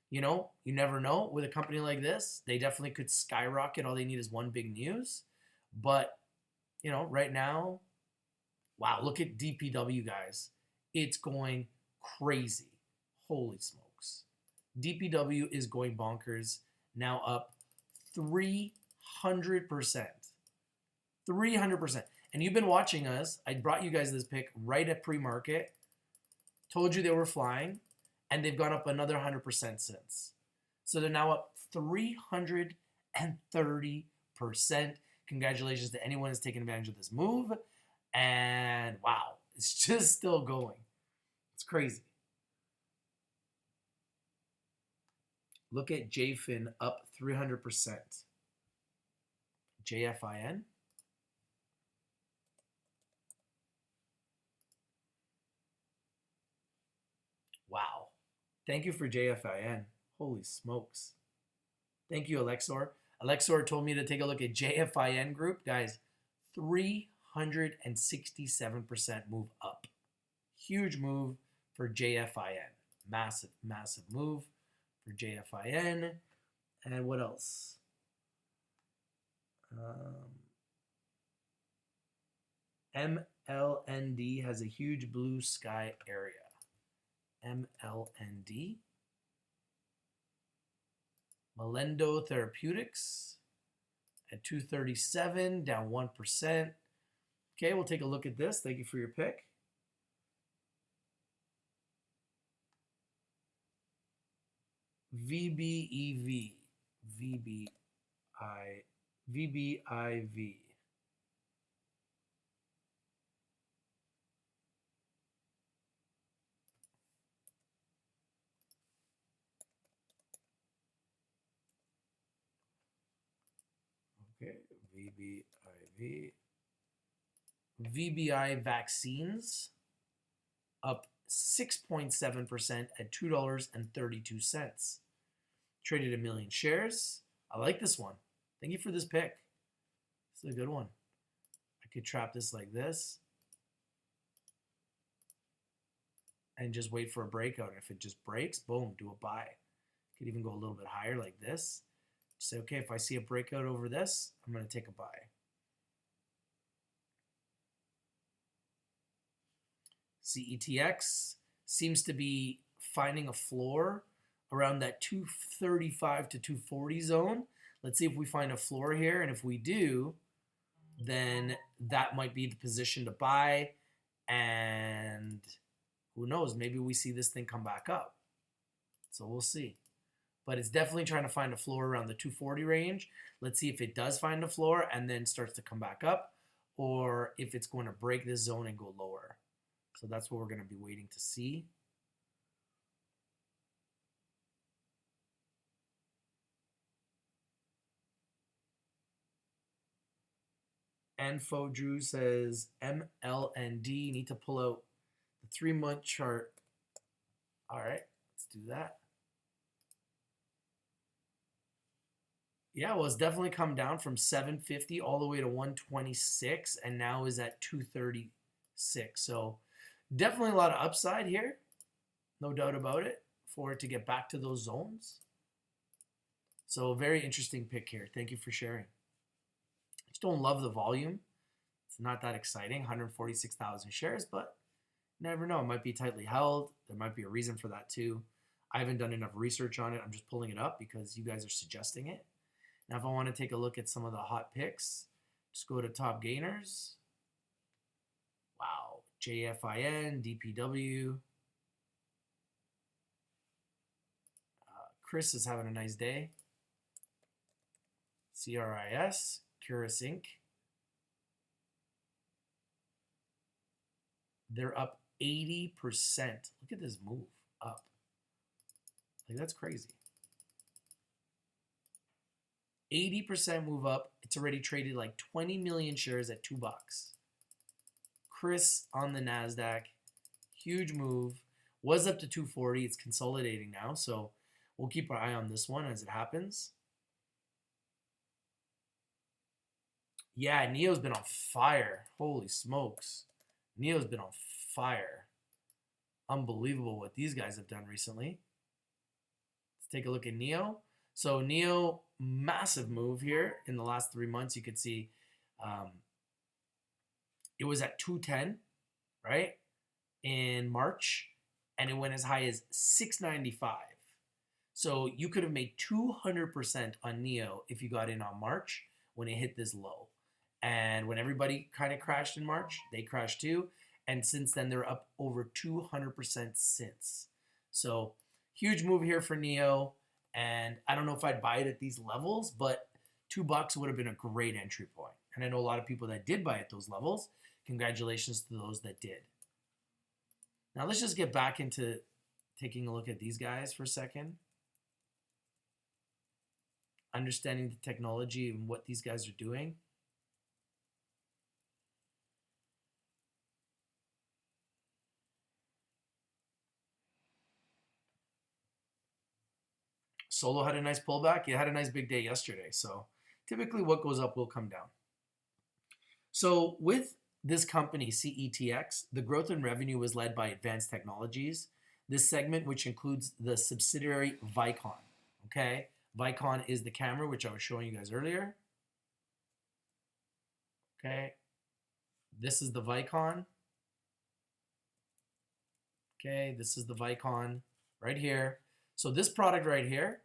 you never know with a company like this. They definitely could skyrocket. All they need is one big news. But, right now, wow, look at DPW, guys. It's going crazy. Holy smokes. DPW is going bonkers. Now up 300%. 300%. And you've been watching us. I brought you guys this pick right at pre-market. Told you they were flying. And they've gone up another 100% since. So they're now up 330%. Congratulations to anyone who's taken advantage of this move. And wow, it's just still going. It's crazy. Look at JFIN up 300%. JFIN. Wow. Thank you for JFIN. Holy smokes. Thank you, Alexor. Alexor told me to take a look at JFIN group. Guys, 367% move up. Huge move for JFIN. Massive, massive move for JFIN. And what else? MLND has a huge blue sky area. MLND. Melendo Therapeutics at 237, down 1%. Okay, we'll take a look at this. Thank you for your pick. VBEV. VBIV. Okay, VBIV. VBI Vaccines up 6.7% at $2.32. Traded a million shares. I like this one. Thank you for this pick. This is a good one. I could trap this like this and just wait for a breakout. And if it just breaks, boom, do a buy. Could even go a little bit higher like this. Say, okay, if I see a breakout over this, I'm going to take a buy. CETX seems to be finding a floor around that 235 to 240 zone. Let's see if we find a floor here. And if we do, then that might be the position to buy. And who knows, maybe we see this thing come back up. So we'll see. But it's definitely trying to find a floor around the 240 range. Let's see if it does find a floor and then starts to come back up, or if it's going to break this zone and go lower. So that's what we're going to be waiting to see. Info Drew says MLND, need to pull out the 3-month chart. All right, let's do that. Yeah, well, it's definitely come down from 750 all the way to 126, and now is at 236. So definitely a lot of upside here, no doubt about it, for it to get back to those zones. So very interesting pick here. Thank you for sharing. Just don't love the volume. It's not that exciting, 146,000 shares, but you never know. It might be tightly held. There might be a reason for that too. I haven't done enough research on it. I'm just pulling it up because you guys are suggesting it. Now, if I want to take a look at some of the hot picks, just go to top gainers. Wow, JFIN, DPW. Chris is having a nice day. CRIS, Cemtrex Inc. They're up 80%. Look at this move up. Like, that's crazy. 80% move up. It's already traded like 20 million shares at $2. Chris on the Nasdaq. Huge move. Was up to 240. It's consolidating now. So we'll keep our eye on this one as it happens. Yeah, Neo's been on fire. Holy smokes. Neo's been on fire. Unbelievable what these guys have done recently. Let's take a look at Neo. So Neo, massive move here in the last 3 months. You could see it was at 210, right, in March, and it went as high as 695. So you could have made 200% on Neo if you got in on March when it hit this low. And when everybody kind of crashed in March, they crashed too. And since then, they're up over 200% since. So huge move here for Neo. And I don't know if I'd buy it at these levels, but $2 would have been a great entry point. And I know a lot of people that did buy at those levels. Congratulations to those that did. Now let's just get back into taking a look at these guys for a second. Understanding the technology and what these guys are doing. Solo had a nice pullback. It had a nice big day yesterday. So typically what goes up will come down. So with this company, CETX, the growth in revenue was led by advanced technologies. This segment, which includes the subsidiary Vicon. Okay, Vicon is the camera, which I was showing you guys earlier. Okay, this is the Vicon. Okay, this is the Vicon right here. So this product right here,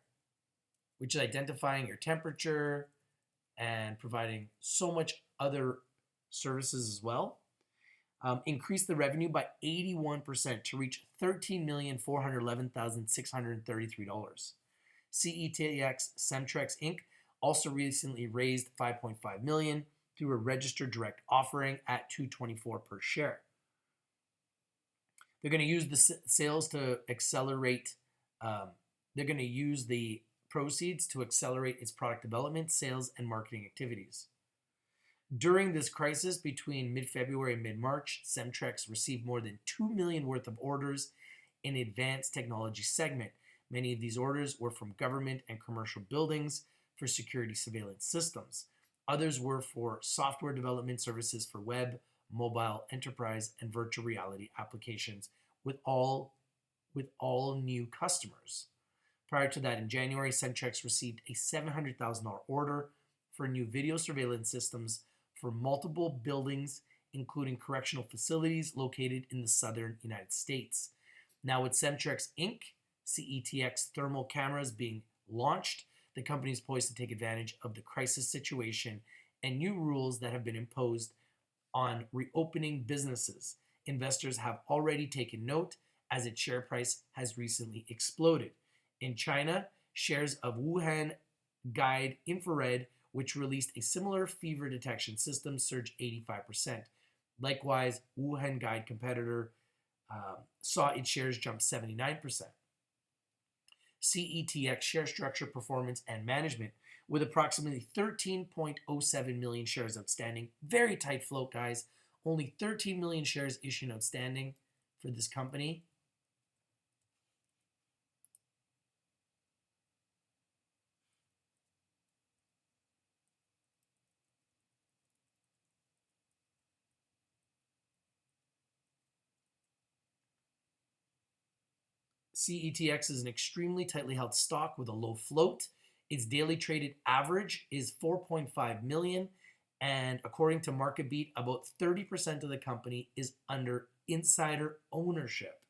which is identifying your temperature and providing so much other services as well, increased the revenue by 81% to reach $13,411,633. CETX Cemtrex Inc. also recently raised $5.5 million through a registered direct offering at $224 per share. They're going to use the sales to accelerate. They're going to use the proceeds to accelerate its product development, sales, and marketing activities. During this crisis between mid-February and mid-March, Cemtrex received more than $2 million worth of orders in advanced technology segment. Many of these orders were from government and commercial buildings for security surveillance systems. Others were for software development services for web, mobile, enterprise, and virtual reality applications with all new customers. Prior to that, in January, Cemtrex received a $700,000 order for new video surveillance systems for multiple buildings, including correctional facilities located in the southern United States. Now with Cemtrex Inc., CETX thermal cameras being launched, the company is poised to take advantage of the crisis situation and new rules that have been imposed on reopening businesses. Investors have already taken note as its share price has recently exploded. In China, shares of Wuhan Guide Infrared, which released a similar fever detection system, surged 85%. Likewise, Wuhan Guide competitor saw its shares jump 79%. CETX share structure, performance, and management with approximately 13.07 million shares outstanding. Very tight float, guys. Only 13 million shares issued outstanding for this company. CETX is an extremely tightly held stock with a low float. Its daily traded average is 4.5 million, and according to MarketBeat, about 30% of the company is under insider ownership.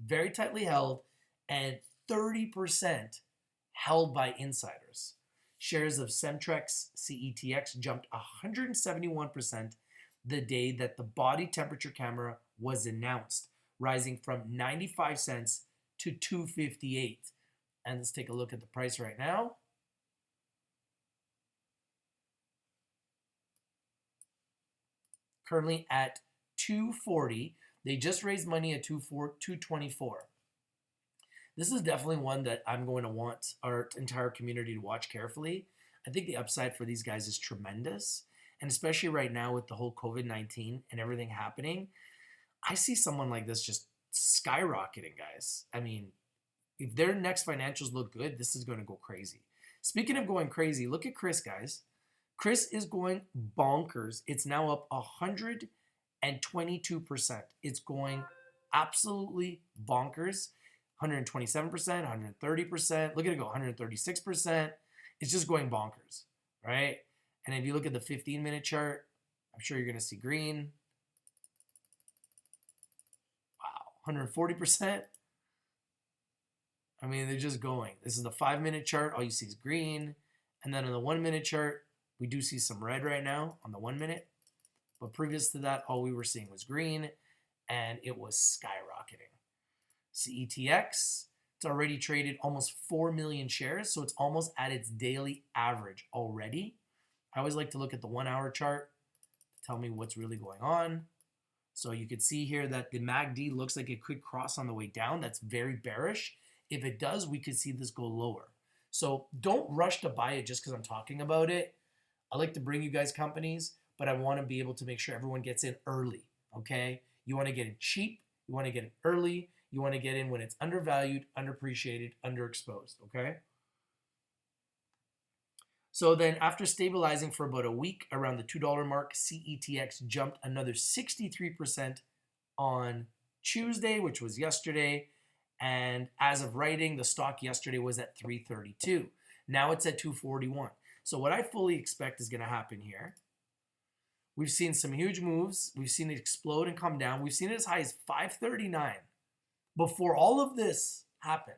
Very tightly held, and 30% held by insiders. Shares of Cemtrex CETX jumped 171% the day that the body temperature camera was announced, rising from 95 cents to 258. And let's take a look at the price right now. Currently at 240. They just raised money at 224. This is definitely one that I'm going to want our entire community to watch carefully. I think the upside for these guys is tremendous. And especially right now with the whole COVID-19 and everything happening, I see someone like this just skyrocketing, guys. I mean, if their next financials look good, this is going to go crazy. Speaking of going crazy, look at Chris, guys. Chris is going bonkers. It's now up 122%. It's going absolutely bonkers. 127%, 130%. Look at it go, 136%. It's just going bonkers, right? And if you look at the 15-minute chart, I'm sure you're going to see green. Wow, 140%. I mean, they're just going. This is the 5-minute chart. All you see is green. And then on the 1-minute chart, we do see some red right now on the 1 minute. But previous to that, all we were seeing was green, and it was skyrocketing. CETX, it's already traded almost 4 million shares, so it's almost at its daily average already. I always like to look at the 1-hour chart to tell me what's really going on. So you can see here that the MACD looks like it could cross on the way down. That's very bearish. If it does, we could see this go lower. So don't rush to buy it just because I'm talking about it. I like to bring you guys companies, but I want to be able to make sure everyone gets in early, okay? You want to get in cheap. You want to get in early. You want to get in when it's undervalued, underappreciated, underexposed, okay? So then after stabilizing for about a week around the $2 mark, CETX jumped another 63% on Tuesday, which was yesterday. And as of writing, the stock yesterday was at 332. Now it's at 241. So what I fully expect is going to happen here. We've seen some huge moves. We've seen it explode and come down. We've seen it as high as 539 before all of this happened.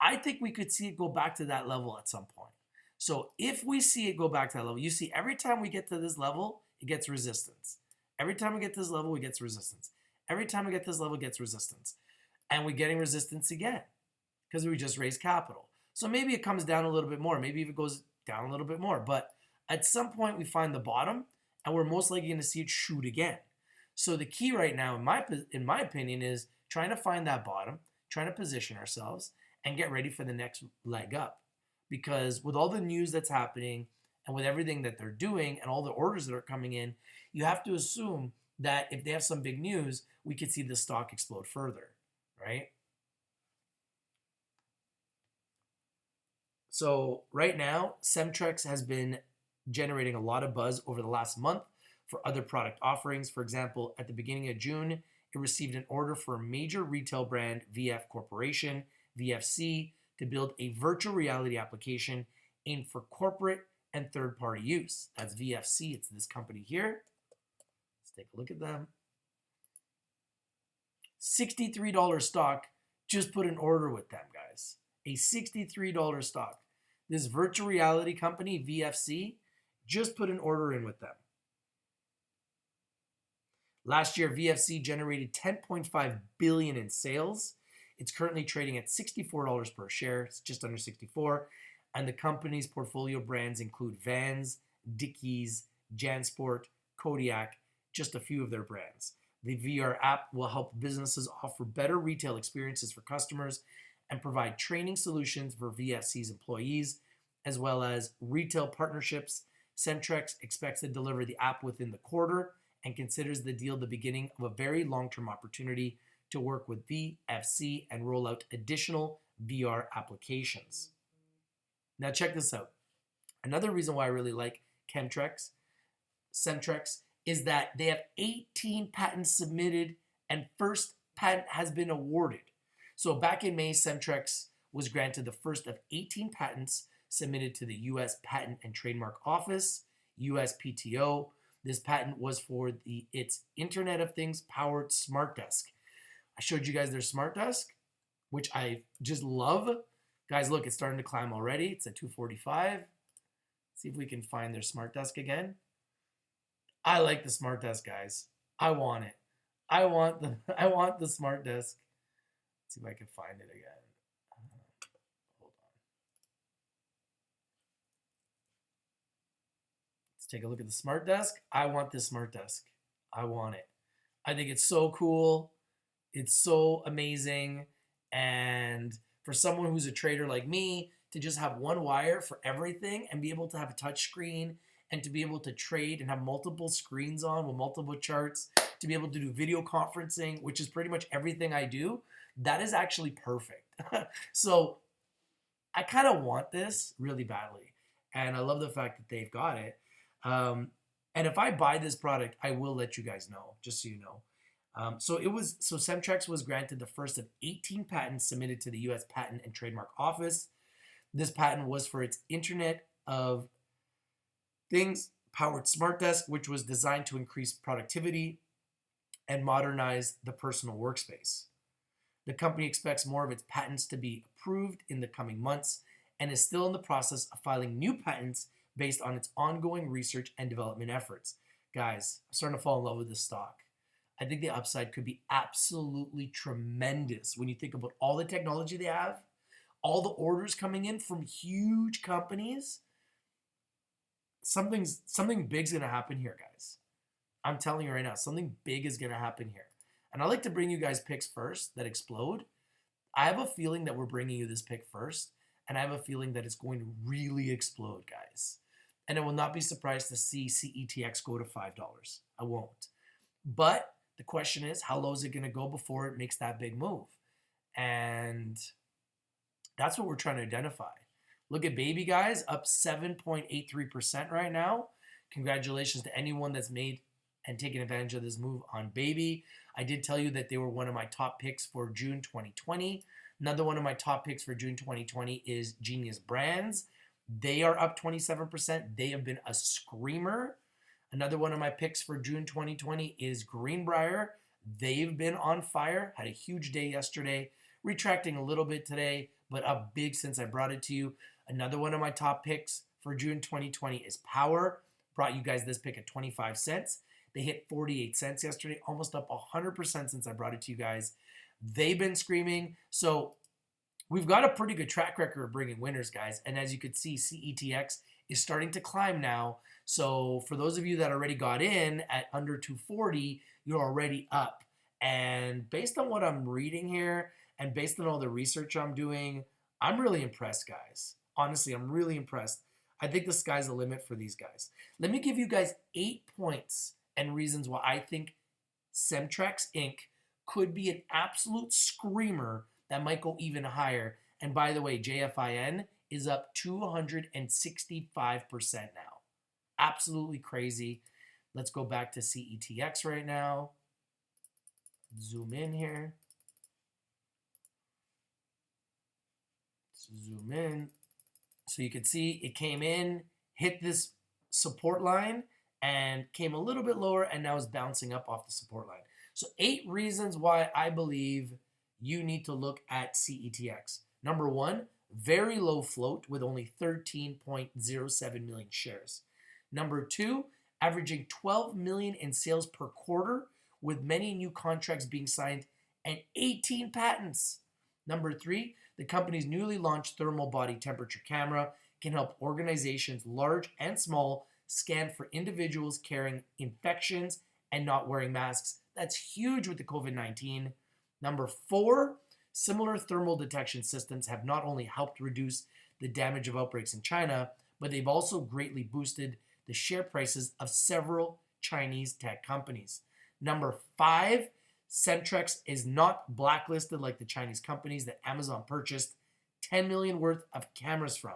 I think we could see it go back to that level at some point. So if we see it go back to that level, you see every time we get to this level, it gets resistance. Every time we get to this level, we get resistance. Every time we get to this level, it gets resistance. And we're getting resistance again because we just raised capital. So maybe it comes down a little bit more. Maybe if it goes down a little bit more. But at some point, we find the bottom, and we're most likely going to see it shoot again. So the key right now, in my opinion, is trying to find that bottom, trying to position ourselves, and get ready for the next leg up. Because with all the news that's happening and with everything that they're doing and all the orders that are coming in, you have to assume that if they have some big news, we could see the stock explode further, right? So right now, Cemtrex has been generating a lot of buzz over the last month for other product offerings. For example, at the beginning of June, it received an order for a major retail brand, VF Corporation, VFC, to build a virtual reality application aimed for corporate and third-party use. That's VFC. It's this company here. Let's take a look at them. $63 stock. Just put an order with them, guys. A $63 stock. This virtual reality company, VFC, just put an order in with them. Last year, VFC generated $10.5 billion in sales. It's currently trading at $64 per share. It's just under 64. And the company's portfolio brands include Vans, Dickies, JanSport, Kodiak, just a few of their brands. The VR app will help businesses offer better retail experiences for customers and provide training solutions for VFC's employees, as well as retail partnerships. Cemtrex expects to deliver the app within the quarter and considers the deal the beginning of a very long-term opportunity to work with VFC and roll out additional VR applications. Now check this out. Another reason why I really like Cemtrex is that they have 18 patents submitted and first patent has been awarded. So back in May, Cemtrex was granted the first of 18 patents submitted to the U.S. Patent and Trademark Office, USPTO. This patent was for its Internet of Things powered SmartDesk. I showed you guys their SmartDesk, which I just love. Guys, look, it's starting to climb already. It's at 245. See if we can find their SmartDesk again. I like the SmartDesk, guys. I want it. I want the SmartDesk. Let's see if I can find it again. Hold on. Let's take a look at the SmartDesk. I want this SmartDesk. I want it. I think it's so cool. It's so amazing. And for someone who's a trader like me, to just have one wire for everything and be able to have a touch screen and to be able to trade and have multiple screens on with multiple charts, to be able to do video conferencing, which is pretty much everything I do, that is actually perfect. So I kind of want this really badly. and I love the fact that they've got it. And if I buy this product, I will let you guys know, just so you know. So Cemtrex was granted the first of 18 patents submitted to the U.S. Patent and Trademark Office. This patent was for its Internet of Things powered SmartDesk, which was designed to increase productivity and modernize the personal workspace. The company expects more of its patents to be approved in the coming months and is still in the process of filing new patents based on its ongoing research and development efforts. Guys, I'm starting to fall in love with this stock. I think the upside could be absolutely tremendous when you think about all the technology they have, all the orders coming in from huge companies. Something big's going to happen here, guys. I'm telling you right now, something big is going to happen here. And I like to bring you guys picks first that explode. I have a feeling that we're bringing you this pick first, and I have a feeling that it's going to really explode, guys. And I will not be surprised to see CETX go to $5. I won't. But the question is, how low is it going to go before it makes that big move? And that's what we're trying to identify. Look at Baby, guys, up 7.83% right now. Congratulations to anyone that's made and taken advantage of this move on Baby. I did tell you that they were one of my top picks for June 2020. Another one of my top picks for June 2020 is Genius Brands. They are up 27%. They have been a screamer. Another one of my picks for June 2020 is Greenbrier. They've been on fire. Had a huge day yesterday. Retracting a little bit today, but up big since I brought it to you. Another one of my top picks for June 2020 is Power. Brought you guys this pick at 25 cents. They hit 48 cents yesterday, almost up 100% since I brought it to you guys. They've been screaming. So we've got a pretty good track record of bringing winners, guys. And as you can see, CETX is starting to climb now. So for those of you that already got in at under 240, you're already up. And based on what I'm reading here and based on all the research I'm doing, I'm really impressed, guys. Honestly, I'm really impressed. I think the sky's the limit for these guys. Let me give you guys 8 points and reasons why I think Cemtrex Inc. could be an absolute screamer that might go even higher. And by the way, JFIN is up 265% now. Absolutely crazy. Let's go back to CETX right now. Zoom in here. Zoom in. So you can see it came in, hit this support line, and came a little bit lower, and now is bouncing up off the support line. So 8 reasons why I believe you need to look at CETX. Number 1, very low float with only 13.07 million shares. Number 2, averaging 12 million in sales per quarter with many new contracts being signed and 18 patents. Number 3, the company's newly launched thermal body temperature camera can help organizations large and small scan for individuals carrying infections and not wearing masks. That's huge with the COVID-19. Number 4, similar thermal detection systems have not only helped reduce the damage of outbreaks in China, but they've also greatly boosted the share prices of several Chinese tech companies. Number 5, Cemtrex is not blacklisted like the Chinese companies that Amazon purchased 10 million worth of cameras from.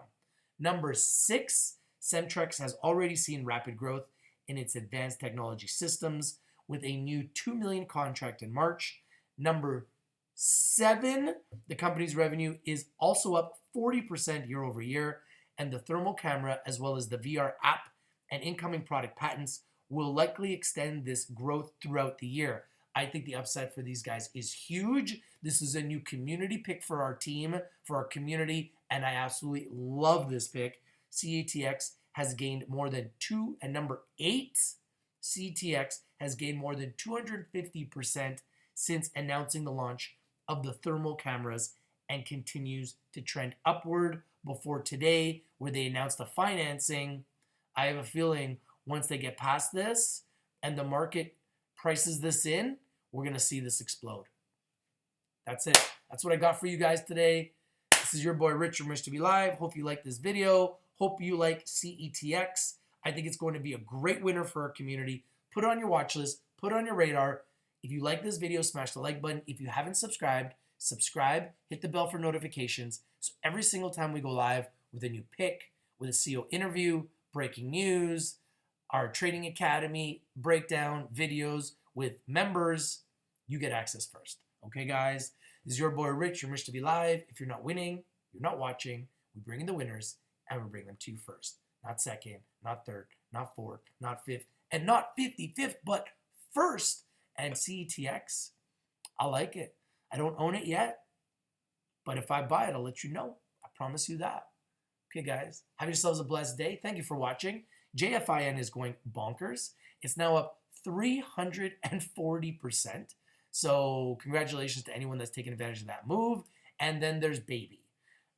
Number 6, Cemtrex has already seen rapid growth in its advanced technology systems with a new 2 million contract in March. Number 7, the company's revenue is also up 40% year over year, and the thermal camera as well as the VR app and incoming product patents will likely extend this growth throughout the year. I think the upside for these guys is huge. This is a new community pick for our team, for our community, and I absolutely love this pick. CETX has gained more than number 8, CETX has gained more than 250% since announcing the launch of the thermal cameras and continues to trend upward before today where they announced the financing. I have a feeling once they get past this and the market prices this in, we're going to see this explode. That's it. That's what I got for you guys today. This is your boy Rich from Rich to Be Live. Hope you like this video. Hope you like CETX. I think it's going to be a great winner for our community. Put it on your watch list. Put it on your radar. If you like this video, smash the like button. If you haven't subscribed, subscribe. Hit the bell for notifications. So every single time we go live with a new pick, with a CEO interview, breaking news, our training academy, breakdown, videos with members. You get access first. Okay, guys? This is your boy Rich, your Rich to be live. If you're not winning, you're not watching. We bring in the winners, and we bring them to you first. Not second, not third, not fourth, not fifth, and not 55th, but first. And CETX, I like it. I don't own it yet, but if I buy it, I'll let you know. I promise you that. Okay, guys, have yourselves a blessed day. Thank you for watching. JFIN is going bonkers. It's now up 340%. So congratulations to anyone that's taken advantage of that move. And then there's Baby.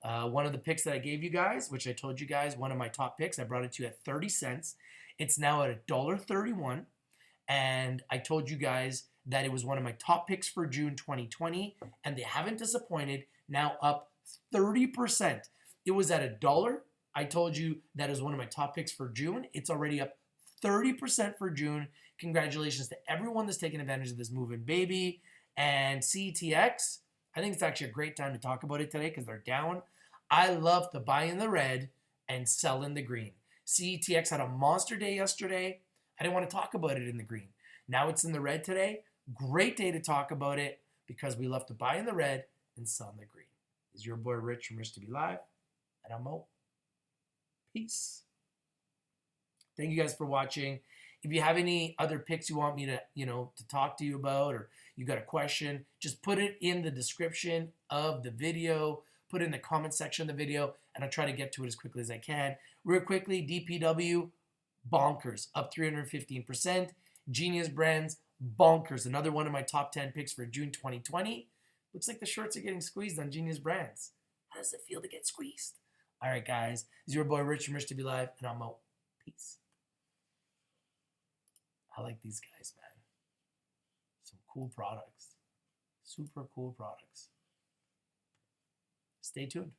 One of the picks that I gave you guys, which I told you guys, one of my top picks, I brought it to you at 30 cents. It's now at $1.31. And I told you guys that it was one of my top picks for June 2020. And they haven't disappointed. Now up 30%. It was at $1. I told you that is one of my top picks for June. It's already up 30% for June. Congratulations to everyone that's taken advantage of this move in Baby. And CETX, I think it's actually a great time to talk about it today because they're down. I love to buy in the red and sell in the green. CETX had a monster day yesterday. I didn't want to talk about it in the green. Now it's in the red today. Great day to talk about it because we love to buy in the red and sell in the green. This is your boy Rich from Rich to be live. And I'm out. Peace. Thank you guys for watching. If you have any other picks you want me to, to talk to you about, or you got a question, just put it in the description of the video, put it in the comment section of the video, and I'll try to get to it as quickly as I can. Real quickly, DPW, bonkers, up 315%. Genius Brands, bonkers, another one of my top 10 picks for June 2020. Looks like the shorts are getting squeezed on Genius Brands. How does it feel to get squeezed? All right, guys. This is your boy Rich from Rich to be live, and I'm out. Peace. I like these guys, man. Some cool products. Super cool products. Stay tuned.